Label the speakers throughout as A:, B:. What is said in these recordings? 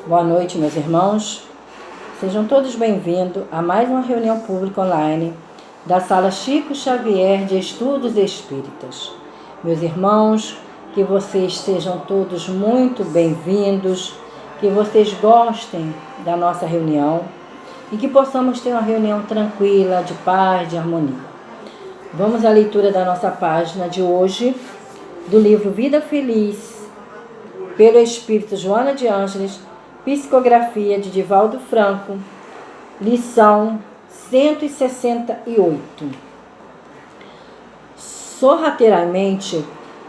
A: Boa noite, meus irmãos. Sejam todos bem-vindos a mais uma reunião pública online da Sala Chico Xavier de Estudos Espíritas. Meus irmãos, que vocês sejam todos muito bem-vindos, que vocês gostem da nossa reunião e que possamos ter uma reunião tranquila, de paz, de harmonia. Vamos à leitura da nossa página de hoje, do livro Vida Feliz, pelo Espírito Joana de Ângeles, psicografia de Divaldo Franco, lição 168. Sorrateiramente,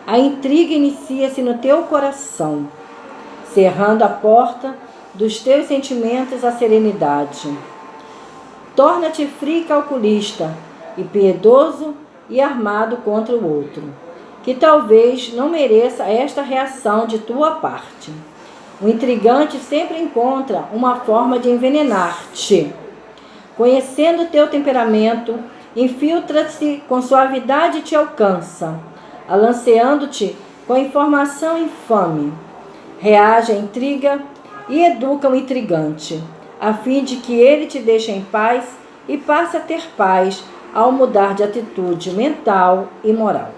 A: a intriga inicia-se no teu coração, cerrando a porta dos teus sentimentos à serenidade. Torna-te frio e calculista, e piedoso e armado contra o outro, que talvez não mereça esta reação de tua parte. O intrigante sempre encontra uma forma de envenenar-te. Conhecendo teu temperamento, infiltra-se com suavidade e te alcança, alanceando-te com informação infame. Reage à intriga e educa o intrigante, a fim de que ele te deixe em paz e passe a ter paz ao mudar de atitude mental e moral.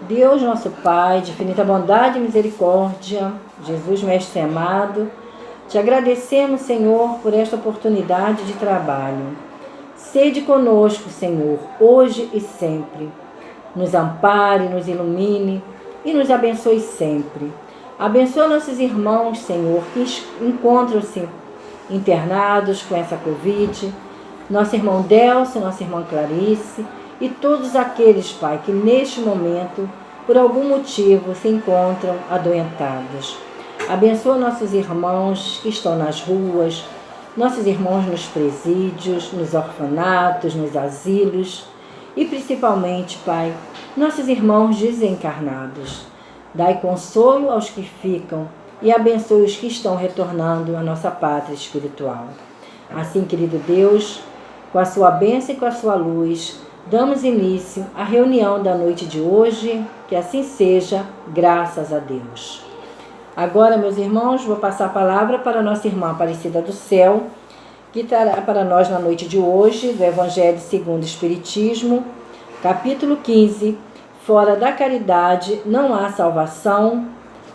A: Deus, nosso Pai, de infinita bondade e misericórdia, Jesus, Mestre amado, te agradecemos, Senhor, por esta oportunidade de trabalho. Sede conosco, Senhor, hoje e sempre. Nos ampare, nos ilumine e nos abençoe sempre. Abençoa nossos irmãos, Senhor, que encontram-se internados com essa Covid, nosso irmão Delcio, nossa irmã Clarice e todos aqueles, Pai, que neste momento, por algum motivo, se encontram adoentados. Abençoa nossos irmãos que estão nas ruas, nossos irmãos nos presídios, nos orfanatos, nos asilos e principalmente, Pai, nossos irmãos desencarnados. Dai consolo aos que ficam e abençoe os que estão retornando à nossa pátria espiritual. Assim, querido Deus, com a sua bênção e com a sua luz, damos início à reunião da noite de hoje, que assim seja, graças a Deus. Agora, meus irmãos, vou passar a palavra para a nossa irmã Aparecida do Céu, que trará para nós na noite de hoje, do Evangelho segundo o Espiritismo, capítulo 15, Fora da caridade não há salvação,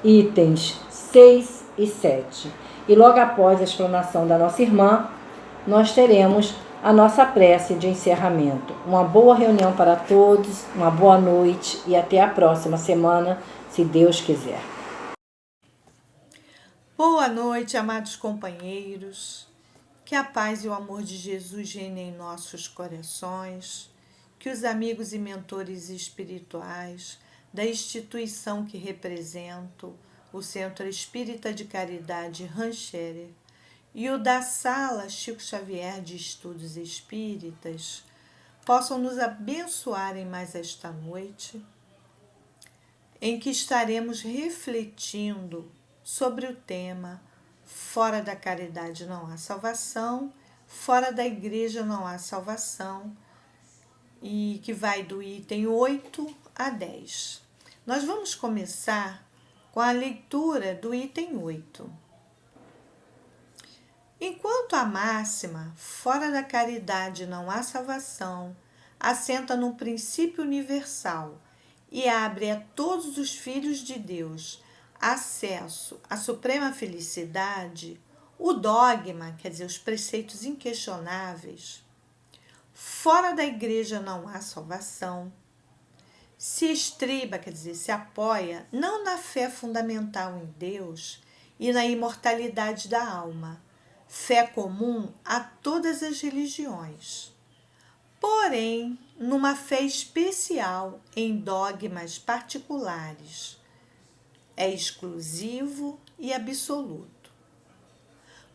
A: itens 6 e 7. E logo após a explanação da nossa irmã, nós teremos a nossa prece de encerramento. Uma boa reunião para todos, uma boa noite e até a próxima semana, se Deus quiser.
B: Boa noite, amados companheiros. Que a paz e o amor de Jesus reinem em nossos corações. Que os amigos e mentores espirituais da instituição que represento, o Centro Espírita de Caridade Rancherer, e o da Sala Chico Xavier de Estudos Espíritas possam nos abençoar em mais esta noite, em que estaremos refletindo sobre o tema Fora da caridade não há salvação, fora da igreja não há salvação, e que vai do item 8 a 10. Nós vamos começar com a leitura do item 8. Enquanto a máxima, fora da caridade não há salvação, assenta num princípio universal e abre a todos os filhos de Deus acesso à suprema felicidade, o dogma, quer dizer, os preceitos inquestionáveis, fora da igreja não há salvação, se estriba, quer dizer, se apoia, não na fé fundamental em Deus e na imortalidade da alma, fé comum a todas as religiões, porém, numa fé especial em dogmas particulares. É exclusivo e absoluto.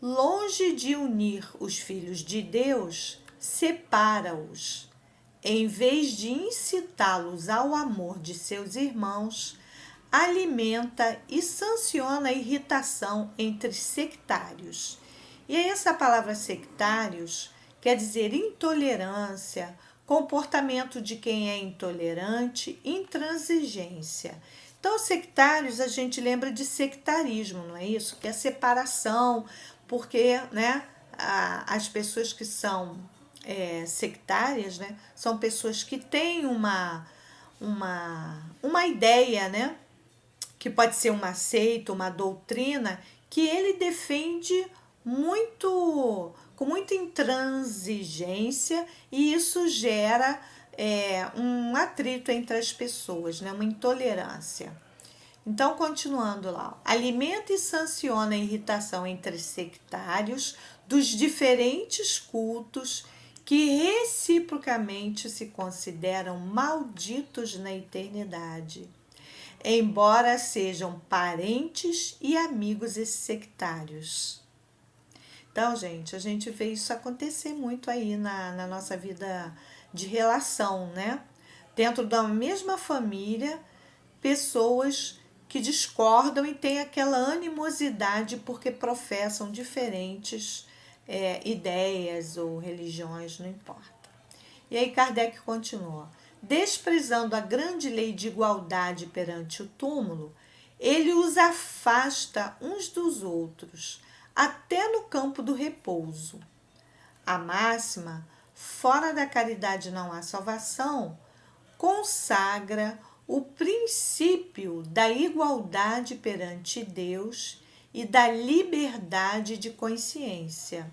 B: Longe de unir os filhos de Deus, separa-os. Em vez de incitá-los ao amor de seus irmãos, alimenta e sanciona a irritação entre sectários. E essa palavra sectários quer dizer intolerância, comportamento de quem é intolerante, intransigência. Então, sectários, a gente lembra de sectarismo, não é isso? Que é separação, porque, né, as pessoas que são sectárias, né, são pessoas que têm uma ideia, né, que pode ser uma seita, uma doutrina, que ele defende muito, com muita intransigência, e isso gera um atrito entre as pessoas, né? Uma intolerância. Então, continuando lá, alimenta e sanciona a irritação entre sectários dos diferentes cultos que reciprocamente se consideram malditos na eternidade, embora sejam parentes e amigos sectários. Então, gente, a gente vê isso acontecer muito aí na nossa vida de relação, né? Dentro da mesma família, pessoas que discordam e têm aquela animosidade porque professam diferentes ideias ou religiões, não importa. E aí Kardec continua. Desprezando a grande lei de igualdade perante o túmulo, ele os afasta uns dos outros, até no campo do repouso. A máxima, fora da caridade não há salvação, consagra o princípio da igualdade perante Deus e da liberdade de consciência.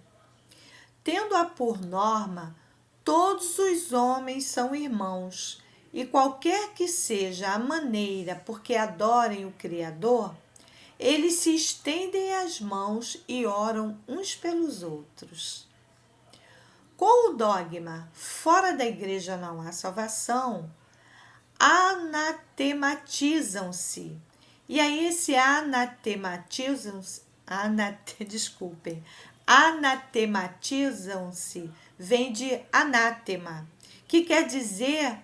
B: Tendo-a por norma, todos os homens são irmãos, e qualquer que seja a maneira por que adorem o Criador, eles se estendem as mãos e oram uns pelos outros. Com o dogma, fora da igreja não há salvação, anatematizam-se. E aí esse anatematizam-se vem de anátema, que quer dizer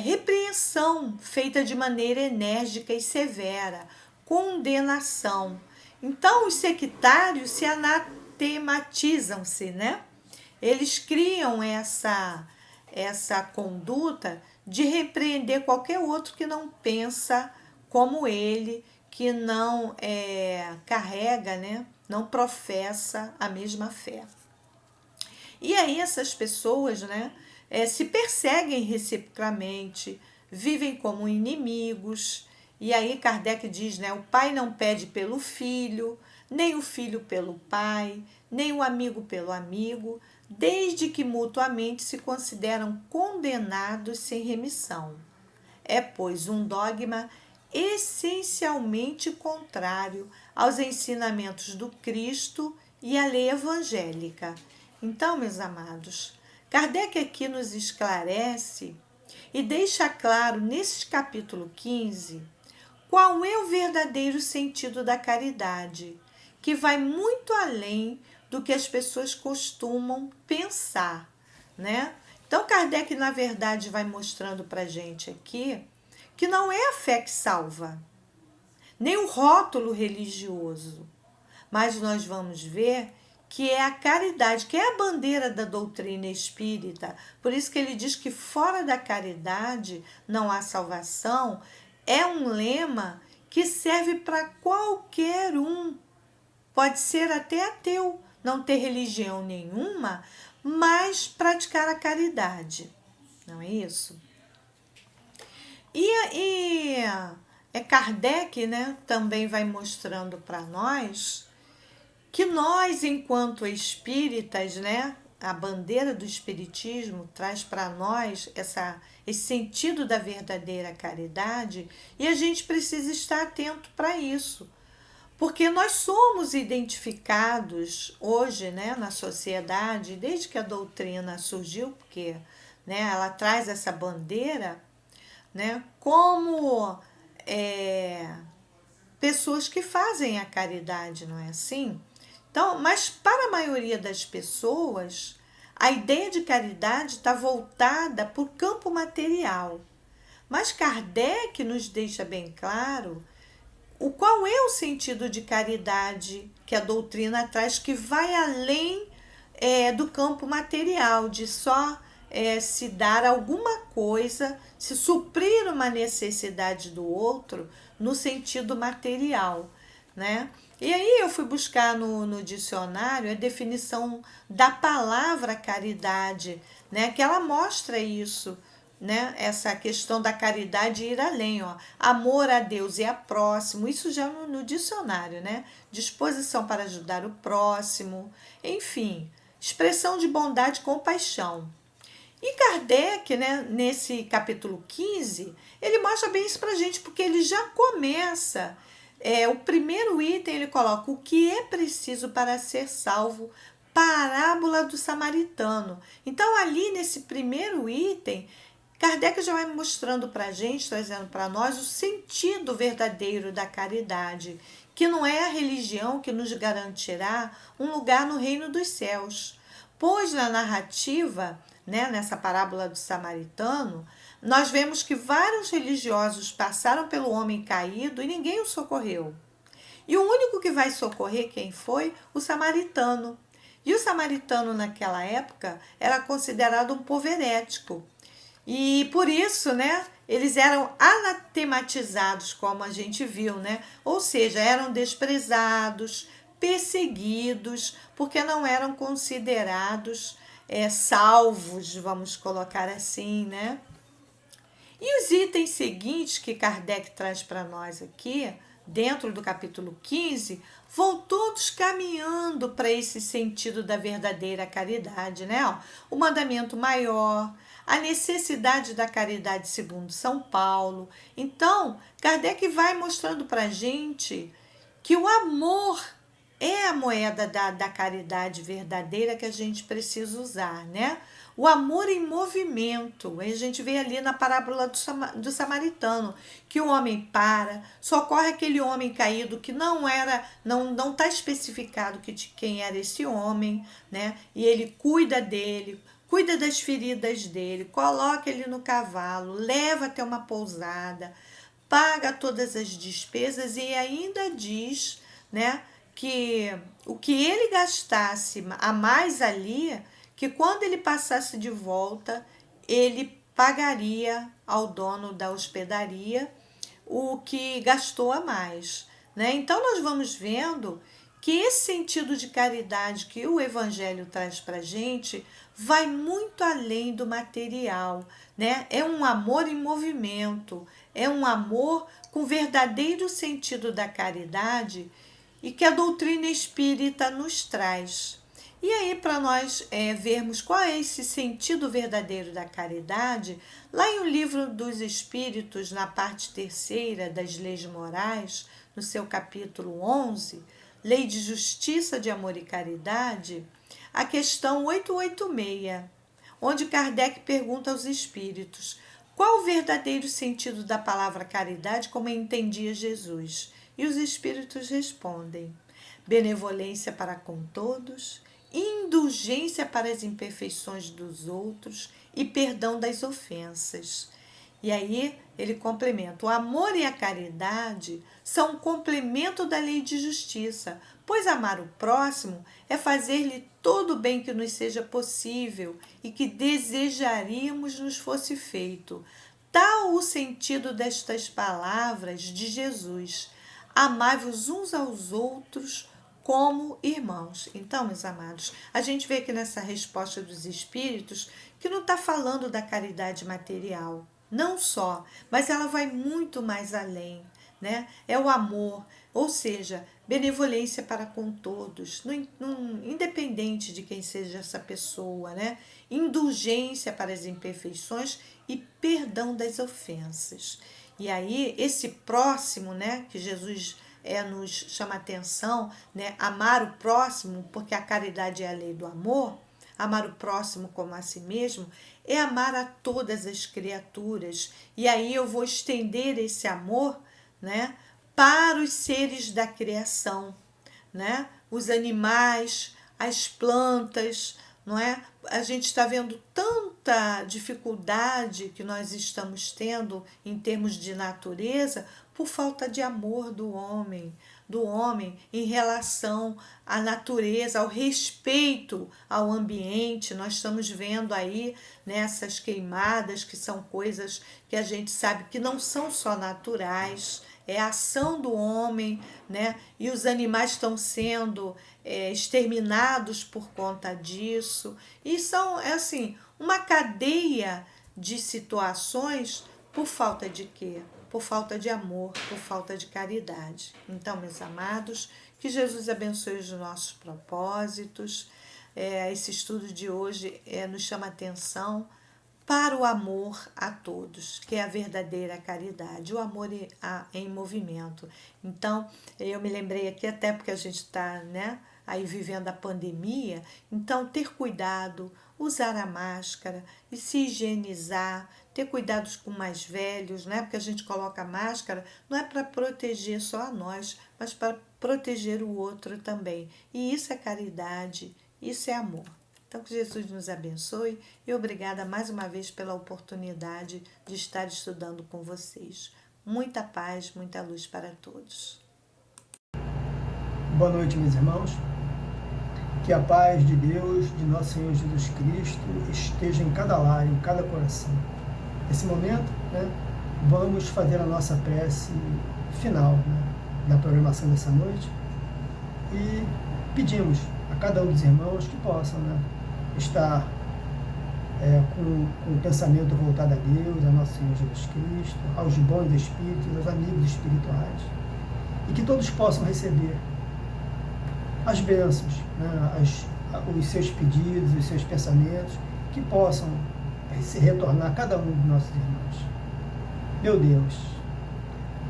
B: repreensão feita de maneira enérgica e severa, condenação. Então, os sectários se anatematizam-se, né? Eles criam essa conduta de repreender qualquer outro que não pensa como ele, que não carrega, né? Não professa a mesma fé. E aí essas pessoas, né, se perseguem reciprocamente, vivem como inimigos. E aí Kardec diz, né, o pai não pede pelo filho, nem o filho pelo pai, nem o amigo pelo amigo, desde que mutuamente se consideram condenados sem remissão. É, pois, um dogma essencialmente contrário aos ensinamentos do Cristo e à lei evangélica. Então, meus amados, Kardec aqui nos esclarece e deixa claro nesse capítulo 15 qual é o verdadeiro sentido da caridade, que vai muito além do que as pessoas costumam pensar, né? Então, Kardec, na verdade, vai mostrando para a gente aqui que não é a fé que salva, nem o rótulo religioso, mas nós vamos ver que é a caridade, que é a bandeira da doutrina espírita. Por isso que ele diz que fora da caridade não há salvação, é um lema que serve para qualquer um. Pode ser até ateu, não ter religião nenhuma, mas praticar a caridade. Não é isso? E Kardec, né, também vai mostrando para nós que nós, enquanto espíritas, né, a bandeira do espiritismo traz para nós esse sentido da verdadeira caridade, e a gente precisa estar atento para isso. Porque nós somos identificados hoje, né, na sociedade, desde que a doutrina surgiu, porque, né, ela traz essa bandeira, né, como pessoas que fazem a caridade, não é assim? Então, mas para a maioria das pessoas, a ideia de caridade está voltada para o campo material. Mas Kardec nos deixa bem claro qual é o sentido de caridade que a doutrina traz, que vai além do campo material, de só se dar alguma coisa, se suprir uma necessidade do outro no sentido material, né? E aí eu fui buscar no dicionário a definição da palavra caridade, né? Que ela mostra isso, né? Essa questão da caridade ir além, ó. Amor a Deus e a próximo, isso já no dicionário, né? Disposição para ajudar o próximo, enfim, expressão de bondade e compaixão. E Kardec, né, nesse capítulo 15, ele mostra bem isso pra gente, porque ele já começa, o primeiro item ele coloca o que é preciso para ser salvo, parábola do samaritano. Então ali nesse primeiro item, Kardec já vai mostrando pra gente, trazendo para nós o sentido verdadeiro da caridade, que não é a religião que nos garantirá um lugar no reino dos céus. Pois na narrativa, né, nessa parábola do samaritano, nós vemos que vários religiosos passaram pelo homem caído e ninguém o socorreu. E o único que vai socorrer quem foi? O samaritano. E o samaritano naquela época era considerado um povo herético. E por isso, né, eles eram anatematizados, como a gente viu, né? Ou seja, eram desprezados, perseguidos, porque não eram considerados salvos, vamos colocar assim, né? E os itens seguintes que Kardec traz para nós aqui, dentro do capítulo 15, vão todos caminhando para esse sentido da verdadeira caridade, né? Ó, o mandamento maior, a necessidade da caridade segundo São Paulo. Então, Kardec vai mostrando para a gente que o amor é a moeda da caridade verdadeira que a gente precisa usar, né? O amor em movimento. A gente vê ali na parábola do samaritano, que o homem para, socorre aquele homem caído que não está especificado quem era esse homem, né? E ele cuida dele, cuida das feridas dele, coloca ele no cavalo, leva até uma pousada, paga todas as despesas e ainda diz, né, que o que ele gastasse a mais ali, que quando ele passasse de volta, ele pagaria ao dono da hospedaria o que gastou a mais, né? Então nós vamos vendo que esse sentido de caridade que o Evangelho traz para a gente vai muito além do material, né? É um amor em movimento, é um amor com verdadeiro sentido da caridade e que a doutrina espírita nos traz. E aí, para nós vermos qual é esse sentido verdadeiro da caridade, lá em O Livro dos Espíritos, na parte terceira das Leis Morais, no seu capítulo 11, Lei de Justiça, de Amor e Caridade, a questão 886, onde Kardec pergunta aos espíritos qual o verdadeiro sentido da palavra caridade como entendia Jesus. E os espíritos respondem: benevolência para com todos, indulgência para as imperfeições dos outros e perdão das ofensas. E aí ele complementa: o amor e a caridade são um complemento da lei de justiça, pois amar o próximo é fazer-lhe todo o bem que nos seja possível e que desejaríamos nos fosse feito. Tal o sentido destas palavras de Jesus: amai-vos uns aos outros como irmãos. Então, meus amados, a gente vê aqui nessa resposta dos espíritos que não está falando da caridade material, não só, mas ela vai muito mais além, né? É o amor, ou seja, benevolência para com todos, independente de quem seja essa pessoa, né? Indulgência para as imperfeições e perdão das ofensas. E aí, esse próximo, né, que Jesus nos chama atenção, né, amar o próximo, porque a caridade é a lei do amor, amar o próximo como a si mesmo, é amar a todas as criaturas. E aí eu vou estender esse amor, né, para os seres da criação, né, os animais, as plantas, não é? A gente está vendo tanta dificuldade que nós estamos tendo em termos de natureza por falta de amor do homem, do homem em relação à natureza, ao respeito ao ambiente. Nós estamos vendo aí nessas queimadas, que são coisas que a gente sabe que não são só naturais, é a ação do homem, né? E os animais estão sendo exterminados por conta disso. E são, assim, uma cadeia de situações por falta de quê? Por falta de amor, por falta de caridade. Então, meus amados, que Jesus abençoe os nossos propósitos. Esse estudo de hoje nos chama atenção para o amor a todos, que é a verdadeira caridade, o amor em movimento. Então, eu me lembrei aqui, até porque a gente está, né, aí vivendo a pandemia, então ter cuidado, usar a máscara e se higienizar, ter cuidados com mais velhos, né? Porque a gente coloca a máscara não é para proteger só a nós, mas para proteger o outro também. E isso é caridade, isso é amor. Então, que Jesus nos abençoe e obrigada mais uma vez pela oportunidade de estar estudando com vocês. Muita paz, muita luz para todos.
C: Boa noite, meus irmãos. Que a paz de Deus, de nosso Senhor Jesus Cristo, esteja em cada lar, em cada coração. Nesse momento, né, vamos fazer a nossa prece final, né, da programação dessa noite e pedimos a cada um dos irmãos que possam, né, estar com o pensamento voltado a Deus, a nosso Senhor Jesus Cristo, aos bons espíritos, aos amigos espirituais, e que todos possam receber as bênçãos, né, os seus pedidos, os seus pensamentos, que possam se retornar a cada um dos nossos irmãos. Meu Deus,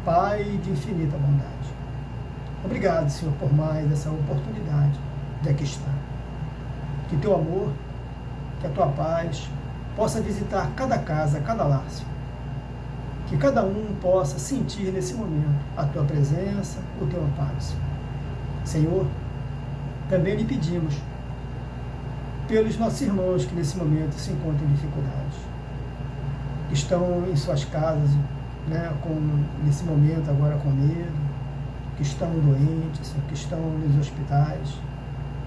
C: Pai de infinita bondade, obrigado, Senhor, por mais essa oportunidade de aqui estar. Que teu amor, que a tua paz possa visitar cada casa, cada lar, Senhor. Que cada um possa sentir nesse momento a tua presença, o teu amparo, Senhor. Senhor, também lhe pedimos pelos nossos irmãos que nesse momento se encontram em dificuldades, que estão em suas casas, né, nesse momento agora com medo, que estão doentes, que estão nos hospitais,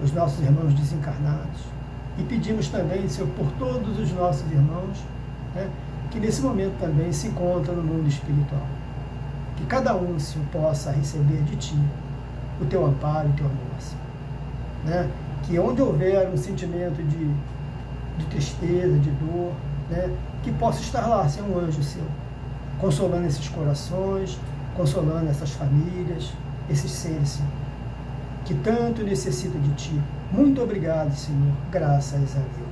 C: os nossos irmãos desencarnados. E pedimos também, Senhor, por todos os nossos irmãos, né, que nesse momento também se encontram no mundo espiritual. Que cada um, Senhor, possa receber de Ti o Teu amparo, o Teu amor, Senhor. Né? Que onde houver um sentimento de tristeza, de dor, né, que possa estar lá, ser um anjo Seu, consolando esses corações, consolando essas famílias, esses seres, Senhor, que tanto necessitam de Ti. Muito obrigado, Senhor. Graças a Deus.